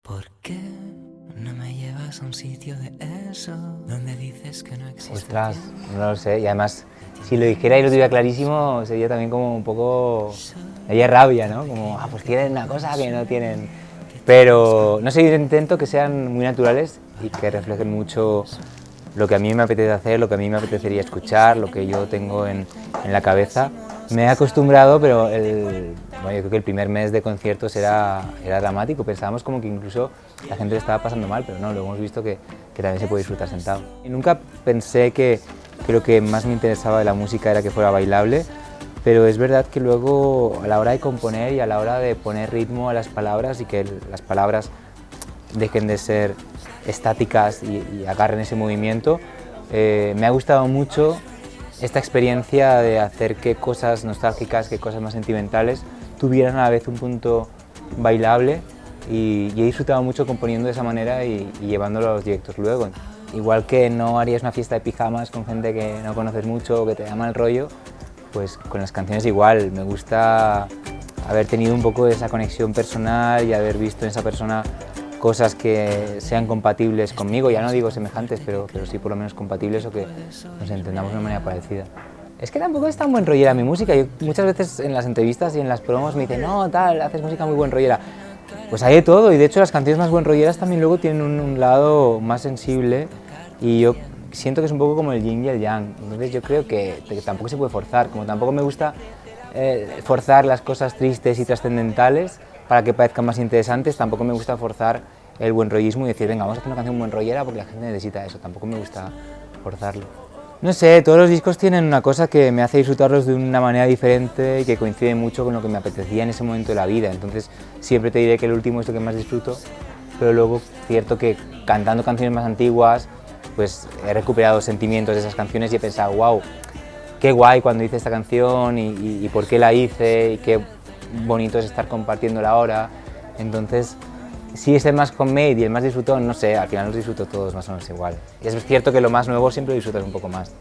¿Por qué no me llevas a un sitio de eso donde dices que no existe? Ostras, no lo sé. Y además, si lo dijera y lo tuviera clarísimo, sería también como un poco... Daría rabia, ¿no? Como, pues tienen una cosa que no tienen... Pero, no sé, yo intento que sean muy naturales y que reflejen mucho lo que a mí me apetece hacer, lo que a mí me apetecería escuchar, lo que yo tengo en la cabeza. Me he acostumbrado, pero bueno, yo creo que el primer mes de conciertos era dramático. Pensábamos como que incluso la gente le estaba pasando mal, pero no, luego hemos visto que también se puede disfrutar sentado. Y nunca pensé que lo que más me interesaba de la música era que fuera bailable, pero es verdad que luego a la hora de componer y a la hora de poner ritmo a las palabras y que las palabras dejen de ser estáticas y agarren ese movimiento, me ha gustado mucho esta experiencia de hacer que cosas nostálgicas, que cosas más sentimentales tuvieran a la vez un punto bailable y he disfrutado mucho componiendo de esa manera y llevándolo a los directos luego. Igual que no harías una fiesta de pijamas con gente que no conoces mucho o que te da mal rollo, pues con las canciones igual. Me gusta haber tenido un poco de esa conexión personal y haber visto en esa persona cosas que sean compatibles conmigo, ya no digo semejantes, pero sí por lo menos compatibles o que nos entendamos de una manera parecida. Es que tampoco es tan buen rollera mi música. Yo muchas veces en las entrevistas y en las promos me dicen, no, tal, haces música muy buen rollera. Pues hay de todo, y de hecho las canciones más buen rolleras también luego tienen un lado más sensible y yo siento que es un poco como el yin y el yang. Entonces yo creo que tampoco se puede forzar, como tampoco me gusta forzar las cosas tristes y trascendentales para que parezcan más interesantes, tampoco me gusta forzar el buen rollismo y decir, venga, vamos a hacer una canción buen rollera porque la gente necesita eso, tampoco me gusta forzarlo. No sé, todos los discos tienen una cosa que me hace disfrutarlos de una manera diferente y que coincide mucho con lo que me apetecía en ese momento de la vida, entonces siempre te diré que el último es lo que más disfruto, pero luego cierto que cantando canciones más antiguas, pues he recuperado sentimientos de esas canciones y he pensado, wow, qué guay cuando hice esta canción y por qué la hice y qué bonito es estar compartiéndola ahora. Entonces, si es el más homemade y el más disfrutón, no sé, al final los disfruto todos más o menos igual. Y es cierto que lo más nuevo siempre lo disfrutas un poco más.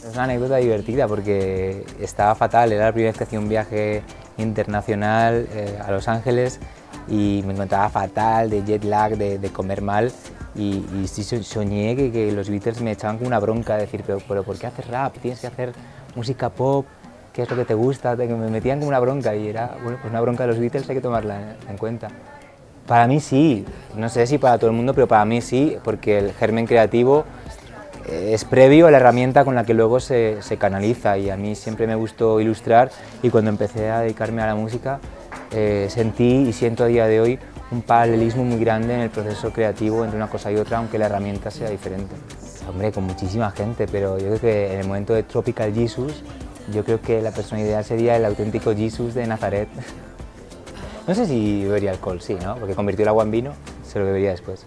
Es una anécdota divertida porque estaba fatal, era la primera vez que hacía un viaje internacional a Los Ángeles y me encontraba fatal, de jet lag, de comer mal y sí soñé que los Beatles me echaban como una bronca, de decir, pero ¿por qué haces rap? Tienes que hacer música pop, ¿qué es lo que te gusta? Que me metían como una bronca y era, bueno, pues una bronca de los Beatles hay que tomarla en cuenta. Para mí sí, no sé si para todo el mundo, pero para mí sí, porque el germen creativo es previo a la herramienta con la que luego se canaliza y a mí siempre me gustó ilustrar y cuando empecé a dedicarme a la música sentí y siento a día de hoy un paralelismo muy grande en el proceso creativo entre una cosa y otra, aunque la herramienta sea diferente. Hombre, con muchísima gente, pero yo creo que en el momento de Tropical Jesus, yo creo que la persona ideal sería el auténtico Jesus de Nazaret. No sé si bebería alcohol, sí, ¿no? Porque convirtió el agua en vino, se lo bebería después.